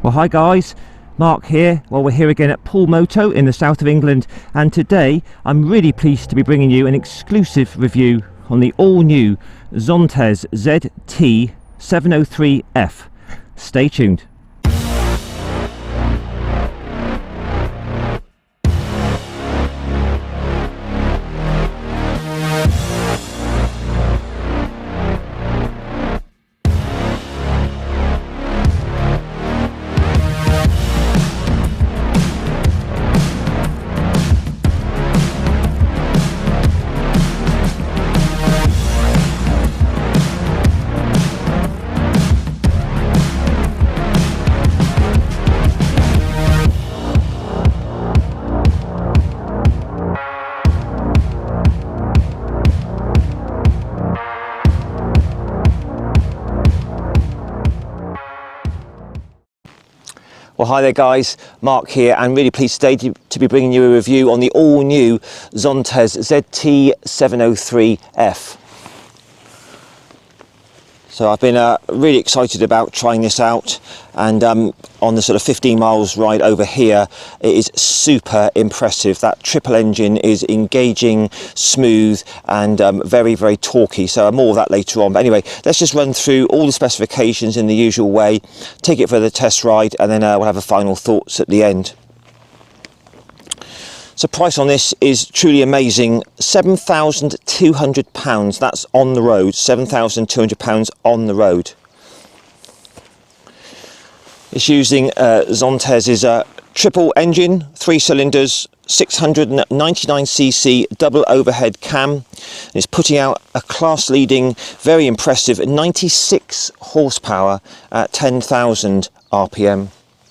Well, hi guys, Mark here. Well, we're here again at Poole Moto in the south of England, and today I'm really pleased to be bringing you an exclusive review on the all-new Zontes ZT703-F. Stay tuned. Well, hi there guys, Mark here, and really pleased today to be bringing you a review on the all-new Zontes ZT703-F. So I've been really excited about trying this out, and on the sort of 15 miles ride over here, it is super impressive. That triple engine is engaging, smooth, and very, very torquey. So more of that later on. But anyway, let's just run through all the specifications in the usual way, take it for the test ride, and then we'll have a final thoughts at the end. So price on this is truly amazing, £7,200, that's on the road, £7,200 on the road. It's using Zontes' triple engine, 3 cylinders, 699cc double overhead cam. It's putting out a class leading, very impressive 96 horsepower at 10,000 RPM.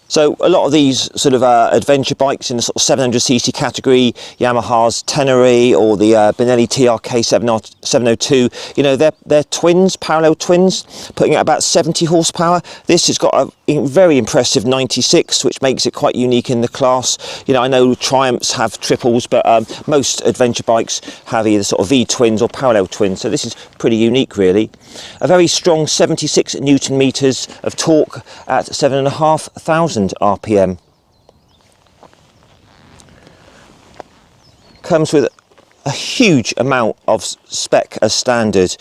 So a lot of these sort of adventure bikes in the sort of 700cc category, Yamaha's Tenere or the Benelli TRK 702, you know, they're twins, parallel twins, putting out about 70 horsepower. This has got a very impressive 96, which makes it quite unique in the class. You know, I know Triumphs have triples, but most adventure bikes have either sort of V-twins or parallel twins, so this is pretty unique really. A very strong 76 Newton meters of torque at 7,500 RPM. Comes with a huge amount of spec as standard.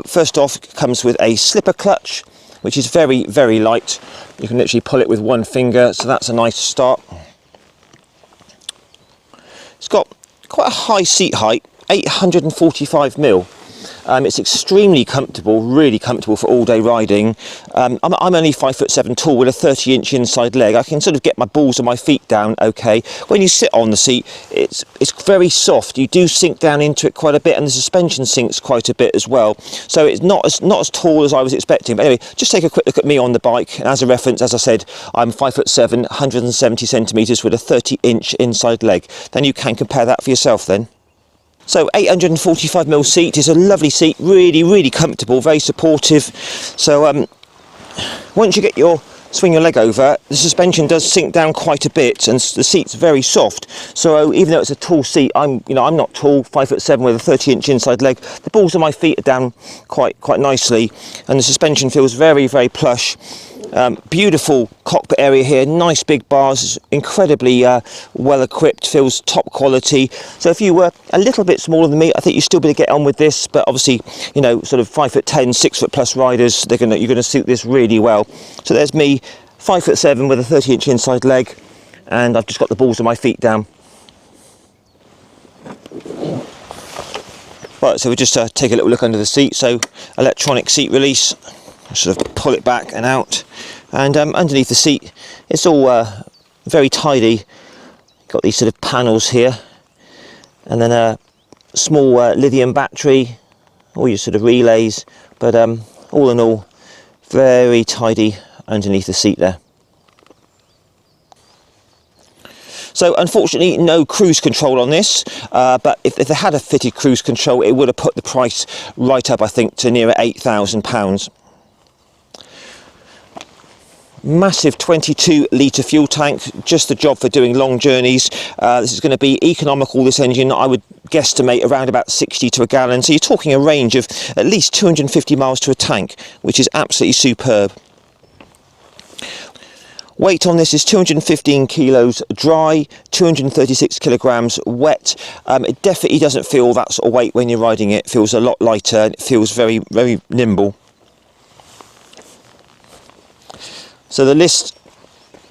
First off, comes with a slipper clutch, which is very, very light. You can literally pull it with one finger, so that's a nice start. It's got quite a high seat height, 845mm. It's extremely comfortable, really comfortable for all day riding. I'm only 5'7" tall with a 30-inch inside leg. I can sort of get my balls and my feet down okay. When you sit on the seat, it's very soft. You do sink down into it quite a bit, and the suspension sinks quite a bit as well. So it's not as tall as I was expecting. But anyway, just take a quick look at me on the bike. And as a reference, as I said, I'm 5'7", 170 centimeters with a 30-inch inside leg. Then you can compare that for yourself then. So 845mm seat is a lovely seat, really, really comfortable, very supportive. So once you swing your leg over, the suspension does sink down quite a bit, and the seat's very soft. So even though it's a tall seat, I'm not tall, 5'7" with a 30-inch inside leg. The balls of my feet are down quite nicely, and the suspension feels very, very plush. Beautiful cockpit area here, nice big bars, incredibly well equipped, feels top quality. So if you were a little bit smaller than me, I think you'd still be able to get on with this, but obviously, you know, sort of 5'10", 6 foot plus riders, you're gonna suit this really well. So there's me, 5'7" with a 30-inch inside leg, and I've just got the balls of my feet down. Right, so we'll just take a little look under the seat. So electronic seat release, sort of pull it back and out, and underneath the seat it's all very tidy. Got these sort of panels here, and then a small lithium battery, all your sort of relays, but all in all very tidy underneath the seat there. So unfortunately no cruise control on this, but if they had a fitted cruise control, it would have put the price right up, I think, to nearer £8,000. Massive 22-litre fuel tank, just the job for doing long journeys. This is going to be economical, this engine. I would guesstimate around about 60 to a gallon, so you're talking a range of at least 250 miles to a tank, which is absolutely superb. Weight on this is 215 kilos dry, 236 kilograms wet. It definitely doesn't feel that sort of weight when you're riding it. It feels a lot lighter and it feels very, very nimble. So the list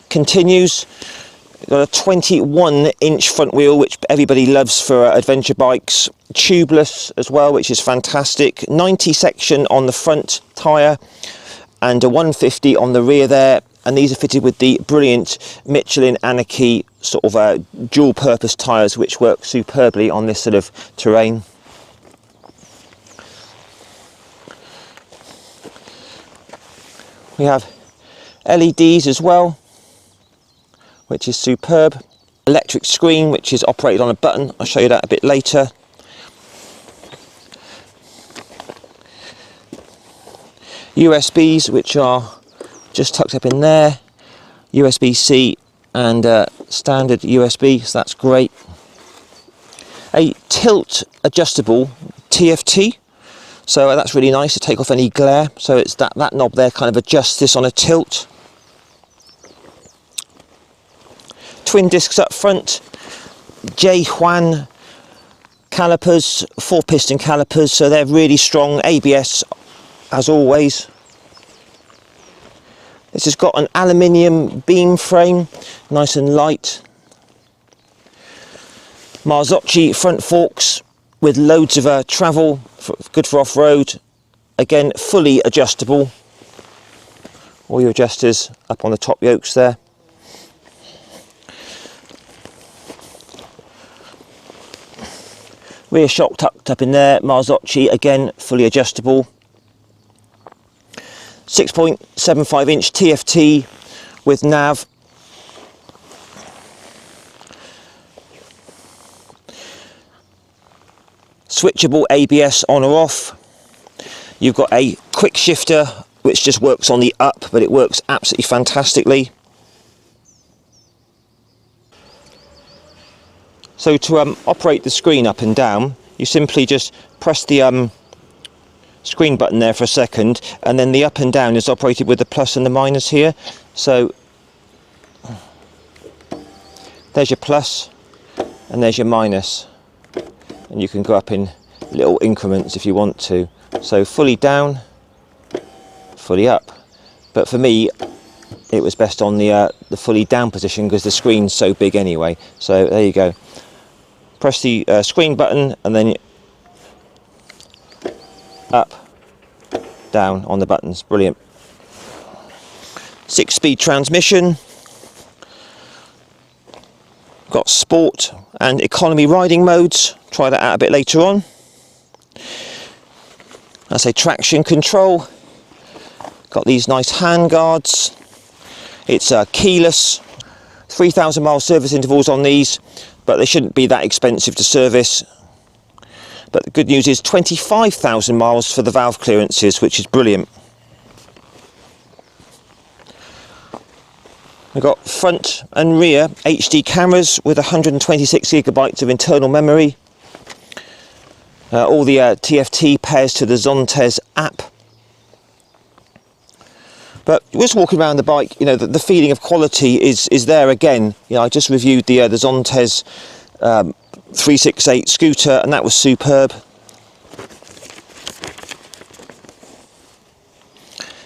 continues. We've got a 21-inch front wheel, which everybody loves for adventure bikes. Tubeless as well, which is fantastic. 90 section on the front tyre and a 150 on the rear there. And these are fitted with the brilliant Michelin Anarchy sort of dual purpose tyres, which work superbly on this sort of terrain. We have LEDs as well, which is superb. Electric screen, which is operated on a button. I'll show you that a bit later. USBs, which are just tucked up in there. USB-C and standard USB, so that's great. A tilt adjustable TFT, so that's really nice to take off any glare. So it's that knob there kind of adjusts this on a tilt. Twin discs up front, J Juan calipers, 4-piston calipers, so they're really strong. ABS as always. This has got an aluminium beam frame, nice and light. Marzocchi front forks with loads of travel, good for off-road. Again, fully adjustable. All your adjusters up on the top yokes there. Rear shock tucked up in there, Marzocchi, again, fully adjustable. 6.75 inch TFT with nav. Switchable ABS on or off. You've got a quick shifter which just works on the up, but it works absolutely fantastically. So to operate the screen up and down, you simply just press the screen button there for a second, and then the up and down is operated with the plus and the minus here. So there's your plus and there's your minus, and you can go up in little increments if you want to. So fully down, fully up, but for me it was best on the fully down position because the screen's so big anyway. So there you go, press the screen button and then up, down on the buttons. Brilliant. 6-speed transmission. Got sport and economy riding modes. Try that out a bit later on. That's a traction control. Got these nice hand guards. It's keyless. 3,000 mile service intervals on these, but they shouldn't be that expensive to service. But the good news is 25,000 miles for the valve clearances, which is brilliant. We've got front and rear HD cameras with 126 gigabytes of internal memory. All the TFT pairs to the Zontes app. But just walking around the bike, you know, the feeling of quality is there again. You know, I just reviewed the Zontes 368 scooter, and that was superb.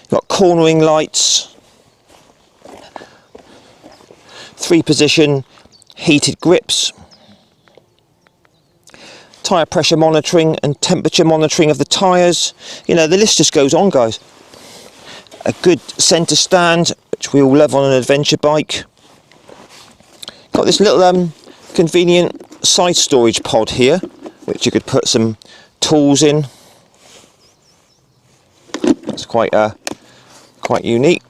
Got cornering lights, 3-position heated grips, tyre pressure monitoring and temperature monitoring of the tyres. You know, the list just goes on, guys. A good centre stand, which we all love on an adventure bike. Got this little convenient side storage pod here, which you could put some tools in. It's quite unique.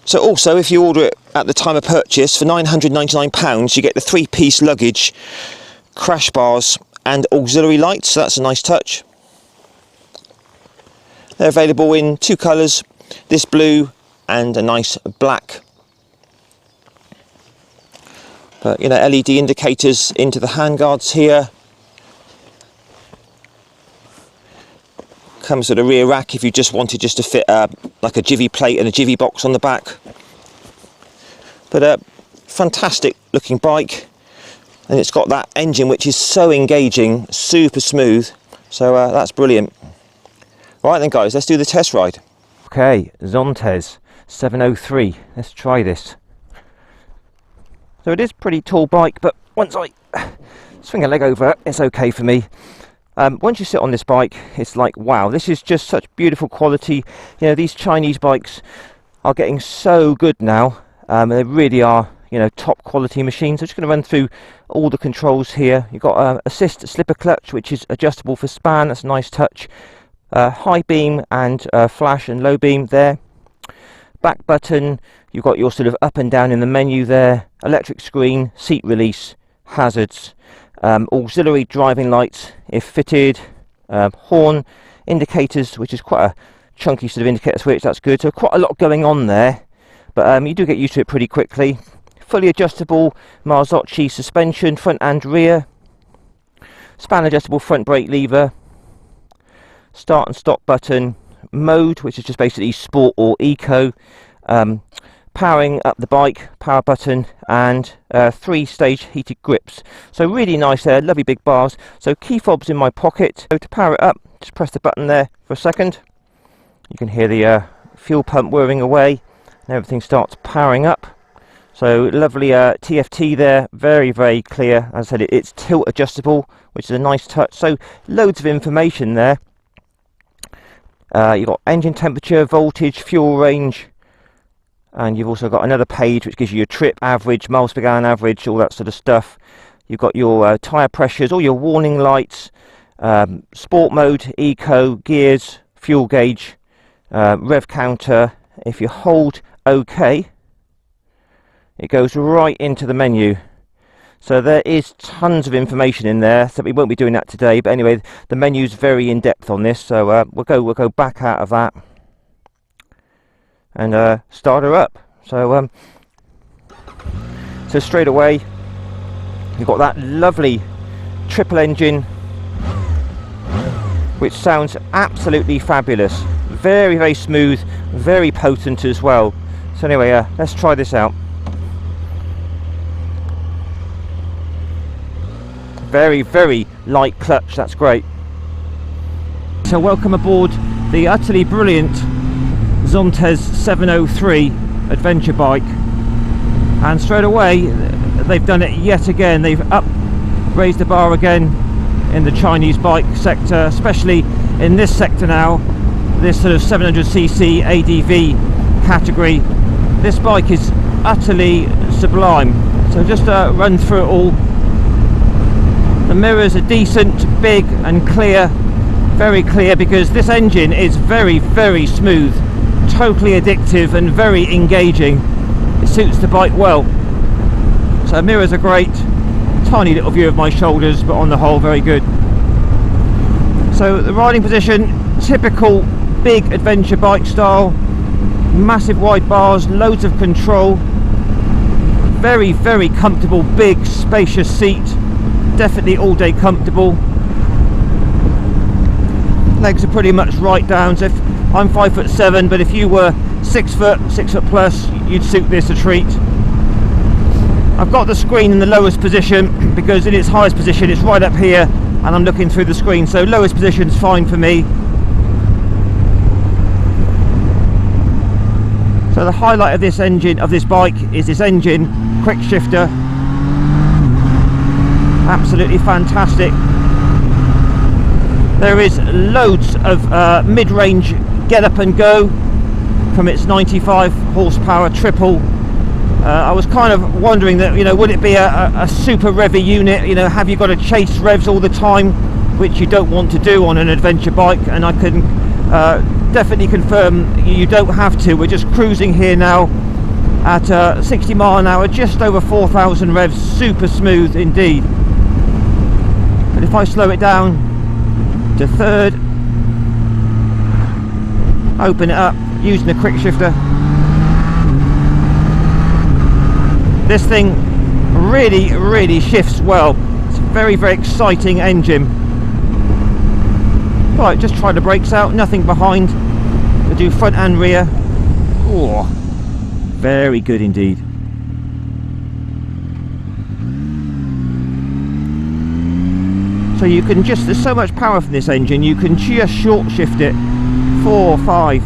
So also, if you order it at the time of purchase for £999, you get the 3-piece luggage, crash bars and auxiliary lights, so that's a nice touch. They're available in 2 colours, this blue and a nice black. But you know, LED indicators into the handguards here. Comes with a rear rack if you just wanted to fit like a jivvy plate and a jivvy box on the back. But a fantastic looking bike, and it's got that engine which is so engaging, super smooth, so that's brilliant. Right then guys, let's do the test ride. Okay, Zontes 703, let's try this. So it is a pretty tall bike, but once I swing a leg over, it's okay for me. Once you sit on this bike, it's like, wow, this is just such beautiful quality. You know, these Chinese bikes are getting so good now. They really are, you know, top quality machines. I'm just going to run through all the controls here. You've got assist slipper clutch, which is adjustable for span. That's a nice touch. High beam and flash and low beam there. Back button, you've got your sort of up and down in the menu there. Electric screen, seat release, hazards. Auxiliary driving lights if fitted, horn, indicators, which is quite a chunky sort of indicator switch, that's good. So quite a lot going on there, but you do get used to it pretty quickly. Fully adjustable Marzocchi suspension, front and rear. Span adjustable front brake lever. Start and stop button. Mode, which is just basically sport or eco. Powering up the bike, power button, and 3-stage heated grips. So really nice there, lovely big bars. So key fobs in my pocket. So to power it up, just press the button there for a second. You can hear the fuel pump whirring away, and everything starts powering up. So lovely TFT there, very, very clear. As I said, it's tilt adjustable, which is a nice touch. So loads of information there. You've got engine temperature, voltage, fuel range. And you've also got another page which gives you your trip average, miles per gallon average, all that sort of stuff. You've got your tyre pressures, all your warning lights, sport mode, eco, gears, fuel gauge, rev counter. If you hold OK, it goes right into the menu. So there is tons of information in there. So we won't be doing that today, but anyway, the menu's very in depth on this. So we'll go back out of that and start her up. So so straight away you've got that lovely triple engine which sounds absolutely fabulous, very, very smooth, very potent as well. So anyway, let's try this out. Very, very light clutch, that's great. So welcome aboard the utterly brilliant Zontes 703 adventure bike, and straight away they've done it yet again. They've raised the bar again in the Chinese bike sector, especially in this sector now, this sort of 700cc ADV category. This bike is utterly sublime. So just run through it all. The mirrors are decent, big and clear, very clear, because this engine is very, very smooth, totally addictive and very engaging. It suits the bike well. So mirrors are great, tiny little view of my shoulders, but on the whole very good. So the riding position, typical big adventure bike style, massive wide bars, loads of control, very, very comfortable, big spacious seat, definitely all day comfortable. Legs are pretty much right down, so if I'm 5'7", but if you were 6 foot plus, you'd suit this a treat. I've got the screen in the lowest position because in its highest position it's right up here and I'm looking through the screen, so lowest position is fine for me. So the highlight of this engine, of this bike, is this engine quick shifter. Absolutely fantastic. There is loads of mid-range get up and go from its 95 horsepower triple. I was kind of wondering that, you know, would it be a super revvy unit? You know, have you got to chase revs all the time, which you don't want to do on an adventure bike? And I can definitely confirm you don't have to. We're just cruising here now at 60 mile an hour, just over 4,000 revs, super smooth indeed. But if I slow it down to third, open it up using the quick shifter, this thing really shifts well. It's a very, very exciting engine. Right, just try the brakes out, nothing behind. We'll do front and rear. Oh, very good indeed. So you can just, there's so much power from this engine, you can just short shift it 4 or 5.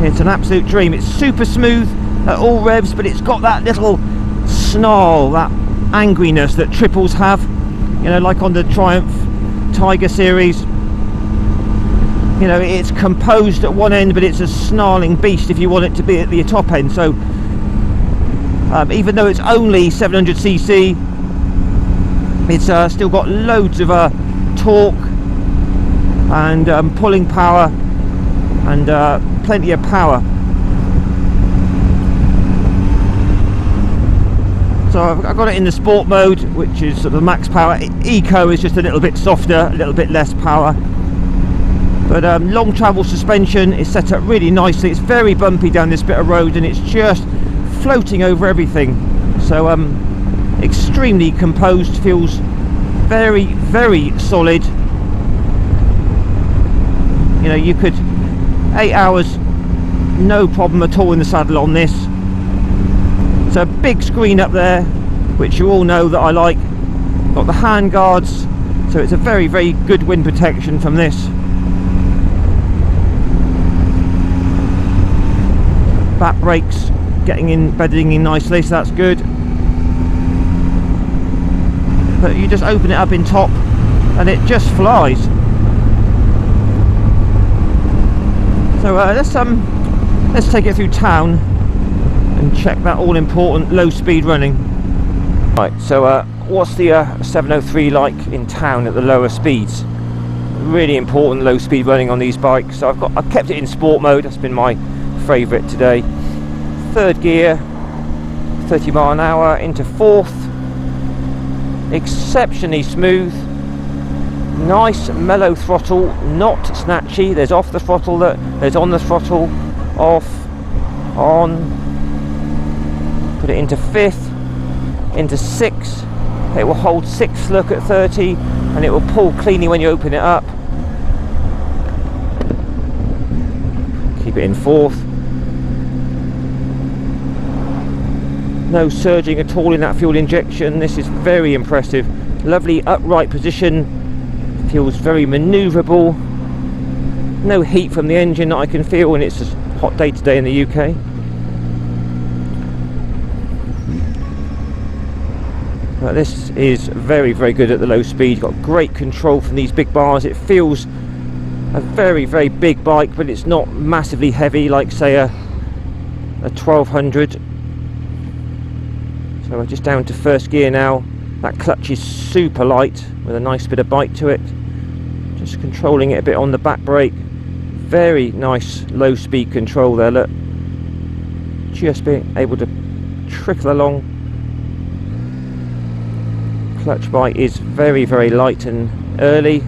It's an absolute dream. It's super smooth at all revs, but it's got that little snarl, that angriness that triples have, you know, like on the Triumph Tiger series. You know, it's composed at one end, but it's a snarling beast if you want it to be at the top end. So even though it's only 700cc, it's still got loads of torque and pulling power and plenty of power. So I've got it in the sport mode, which is sort of max power. Eco is just a little bit softer, a little bit less power. But long travel suspension is set up really nicely. It's very bumpy down this bit of road, and it's just floating over everything. So extremely composed, feels very, very solid. You know, you could 8 hours, no problem at all in the saddle on this. So a big screen up there, which you all know that I like. Got the hand guards, so it's a very, very good wind protection from this. Back brakes getting in, bedding in nicely, so that's good. But you just open it up in top and it just flies. So let's take it through town and check that all important low speed running. Right, so what's the 703 like in town at the lower speeds? Really important low speed running on these bikes. So I've kept it in sport mode. That's been my favourite today. Third gear, 30 mile an hour into fourth. Exceptionally smooth, nice mellow throttle, not snatchy. There's off the throttle, there's on the throttle, off, on. Put it into fifth, into sixth. It will hold sixth look at 30, and it will pull cleanly when you open it up. Keep it in fourth. No surging at all in that fuel injection. This is very impressive. Lovely upright position, feels very manoeuvrable. No heat from the engine that I can feel, and it's a hot day today in the UK. But this is very, very good at the low speed. Got great control from these big bars. It feels a very, very big bike, but it's not massively heavy like, say, a 1200. So we're just down to first gear now. That clutch is super light with a nice bit of bite to it. Just controlling it a bit on the back brake. Very nice low speed control there, look. Just being able to trickle along. Clutch bite is very, very light and early.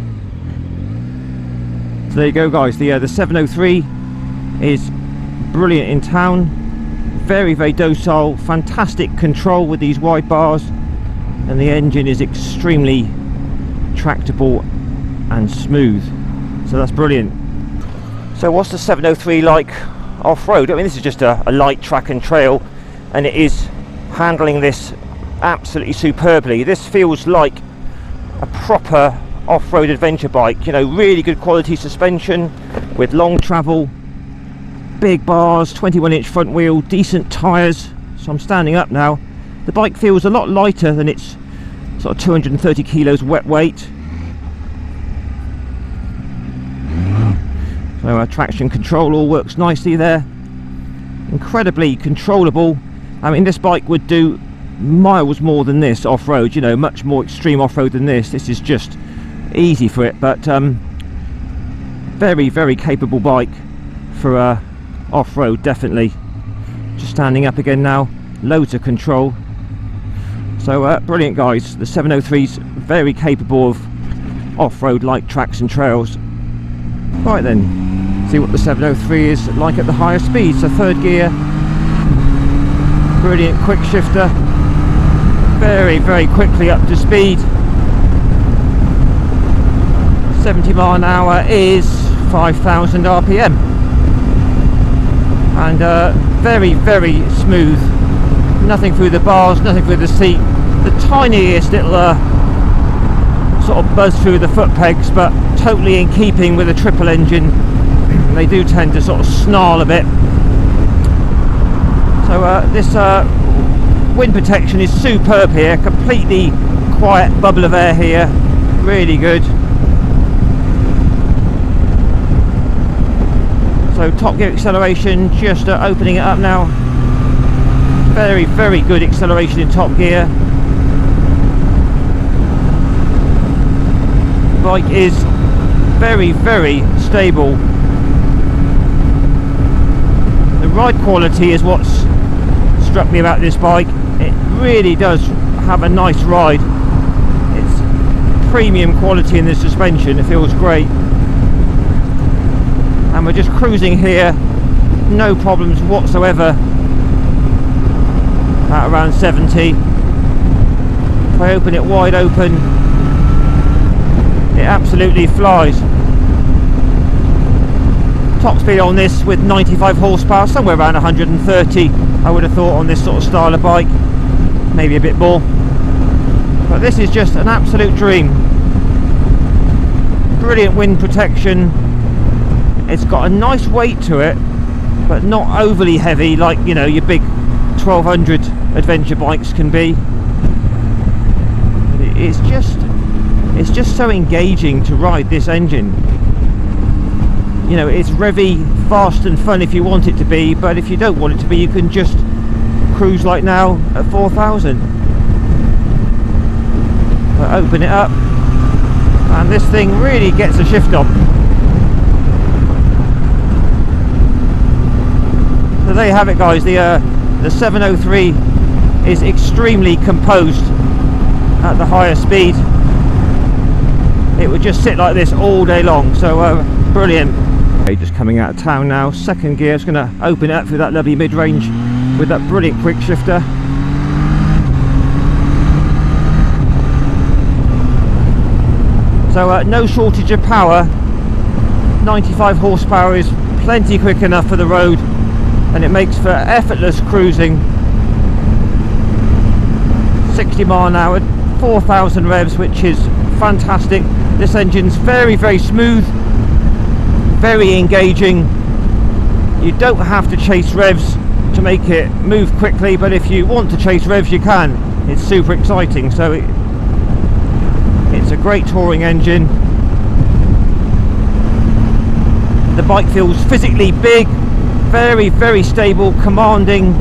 So there you go, guys. The 703 is brilliant in town. Very, very docile, fantastic control with these wide bars, and the engine is extremely tractable and smooth, so that's brilliant. So what's the 703 like off-road? I mean, this is just a light track and trail, and it is handling this absolutely superbly. This feels like a proper off-road adventure bike, you know, really good quality suspension with long travel, big bars, 21-inch front wheel, decent tyres. So I'm standing up now. The bike feels a lot lighter than its sort of 230 kilos wet weight. So our traction control all works nicely there. Incredibly controllable. I mean, this bike would do miles more than this off-road, you know, much more extreme off-road than this. This is just easy for it, but very, very capable bike for off-road, definitely. Just standing up again now, loads of control. So brilliant, guys. The 703's very capable of off-road like tracks and trails. Right then, see what the 703 is like at the higher speeds. So third gear, brilliant quick shifter, very, very quickly up to speed. 70 mile an hour is 5,000 RPM, and very, very smooth. Nothing through the bars, nothing through the seat. The tiniest little sort of buzz through the foot pegs, but totally in keeping with a triple engine. They do tend to sort of snarl a bit. So this wind protection is superb here. Completely quiet bubble of air here, really good. So top gear acceleration, just opening it up now. Very, very good acceleration in top gear. The bike is very, very stable. The ride quality is what's struck me about this bike. It really does have a nice ride. It's premium quality in the suspension. It feels great. And we're just cruising here, no problems whatsoever at around 70. If I open it wide open, it absolutely flies. Top speed on this with 95 horsepower, somewhere around 130 I would have thought on this sort of style of bike, maybe a bit more, but this is just an absolute dream. Brilliant wind protection. It's got a nice weight to it, but not overly heavy like, you know, your big 1200 adventure bikes can be. But it's just so engaging to ride this engine. You know, it's revvy, fast and fun if you want it to be, but if you don't want it to be, you can just cruise like now at 4,000. But open it up, and this thing really gets a shift on. So there you have it, guys. The 703 is extremely composed at the higher speed. It would just sit like this all day long, so brilliant. Okay, just coming out of town now, second gear. It's going to open it up through that lovely mid-range with that brilliant quick shifter. So no shortage of power. 95 horsepower is plenty quick enough for the road, and it makes for effortless cruising. 60 mile an hour, 4,000 revs, which is fantastic. This engine's very, very smooth, very engaging. You don't have to chase revs to make it move quickly, but if you want to chase revs, you can. It's super exciting. So it's a great touring engine. The bike feels physically big, very, very stable, commanding,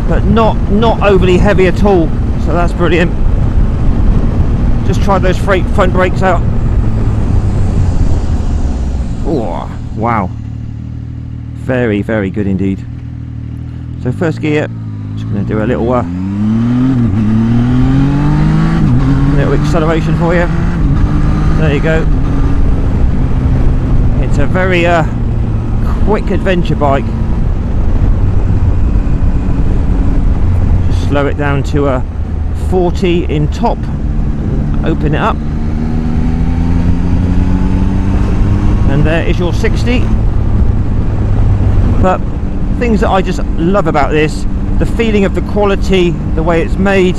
but not overly heavy at all. So that's brilliant. Just try those front brakes out. Oh, wow. Very, very good indeed. So first gear, just going to do a little acceleration for you. There you go. It's a very quick adventure bike. Just slow it down to 40 in top. Open it up, and there is your 60. But things that I just love about this, the feeling of the quality, the way it's made,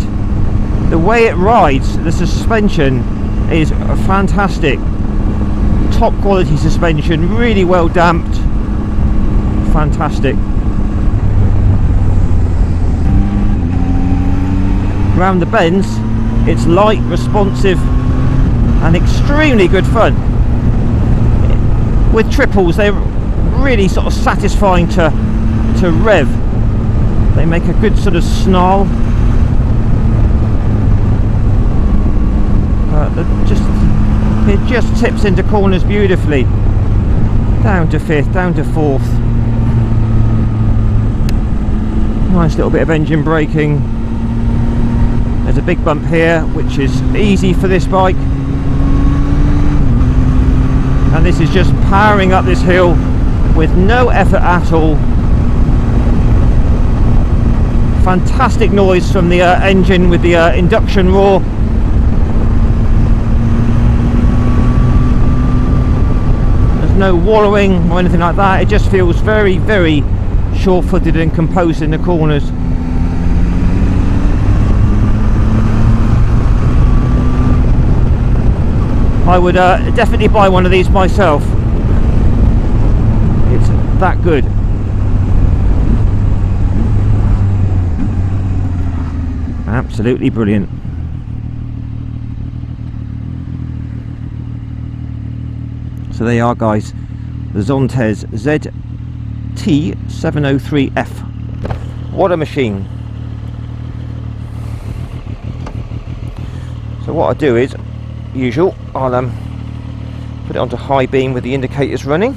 the way it rides, the suspension is fantastic. Top quality suspension, really well damped, fantastic. Around the bends, it's light, responsive, and extremely good fun. With triples, they're really sort of satisfying to rev. They make a good sort of snarl. It just tips into corners beautifully. Down to fifth, down to fourth. Nice little bit of engine braking. There's a big bump here, which is easy for this bike, and this is just powering up this hill with no effort at all. Fantastic noise from the engine with the induction roar. There's no wallowing or anything like that. It just feels very, very sure-footed and composed in the corners. I would definitely buy one of these myself. It's that good. Absolutely brilliant. So there you are, guys, the Zontes ZT703-F. What a machine. So what I do is, usual, I'll put it onto high beam with the indicators running.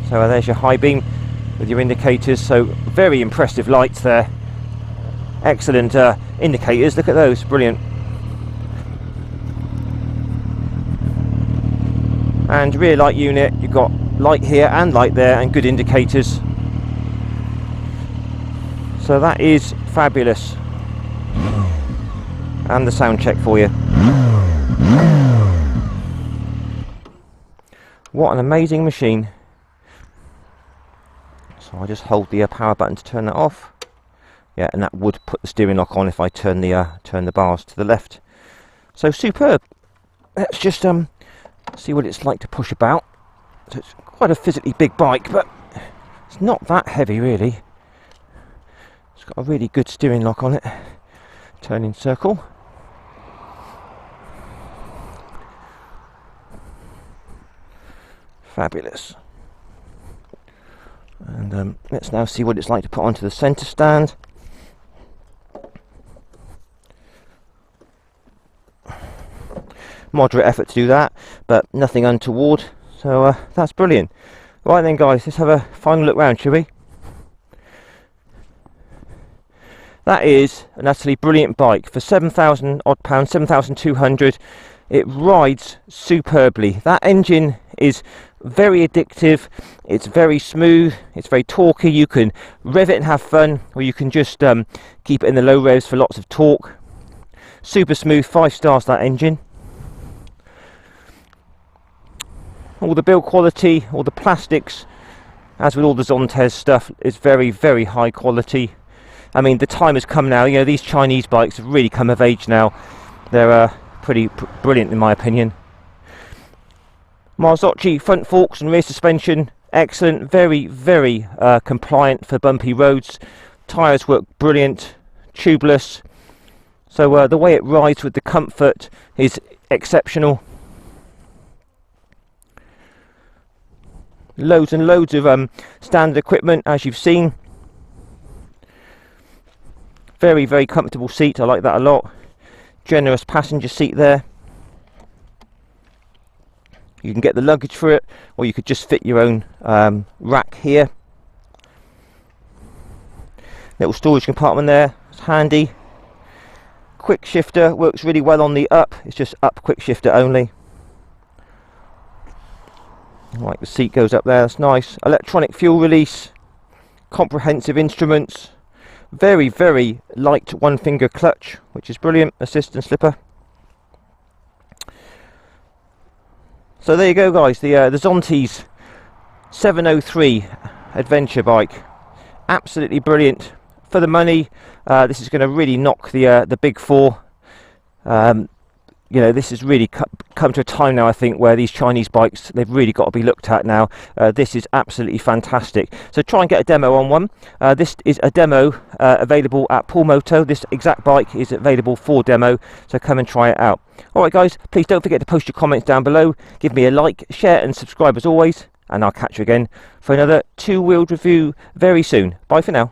So there's your high beam with your indicators. So very impressive lights there. Excellent indicators. Look at those, brilliant. And rear light unit, you've got light here and light there, and good indicators. So that is fabulous. And the sound check for you. What an amazing machine. So I just hold the power button to turn that off. Yeah, and that would put the steering lock on if I turn the bars to the left. So superb. Let's just see what it's like to push about. So it's quite a physically big bike, but it's not that heavy really. It's got a really good steering lock on it. Turning circle. Fabulous. And let's now see what it's like to put onto the centre stand. Moderate effort to do that, but nothing untoward. So that's brilliant. Right then, guys, let's have a final look round, shall we? That is an utterly brilliant bike for £7,000 odd pounds, 7,200. It rides superbly. That engine is very addictive. It's very smooth. It's very torquey. You can rev it and have fun, or you can just keep it in the low revs for lots of torque. Super smooth, 5 stars that engine. All the build quality, all the plastics, as with all the Zontes stuff, is very, very high quality. I mean, the time has come now. You know, these Chinese bikes have really come of age now. They're pretty brilliant in my opinion. Marzocchi front forks and rear suspension, excellent. Very, very compliant for bumpy roads. Tyres work brilliant, tubeless. So the way it rides with the comfort is exceptional. Loads and loads of standard equipment, as you've seen. Very, very comfortable seat. I like that a lot. Generous passenger seat there. You can get the luggage for it, or you could just fit your own rack here. Little storage compartment there. It's handy. Quick shifter works really well on the up. It's just up quick shifter only. Right, the seat goes up there. That's nice. Electronic fuel release. Comprehensive instruments. Very, very light one finger clutch, which is brilliant. Assist and slipper. So there you go, guys, the Zontes 703 adventure bike. Absolutely brilliant for the money. This is going to really knock the big four. You know, this has really come to a time now, I think, where these Chinese bikes, they've really got to be looked at now. This is absolutely fantastic. So try and get a demo on one. This is a demo available at Poole Moto. This exact bike is available for demo, so come and try it out. Alright guys, please don't forget to post your comments down below. Give me a like, share and subscribe as always. And I'll catch you again for another two-wheeled review very soon. Bye for now.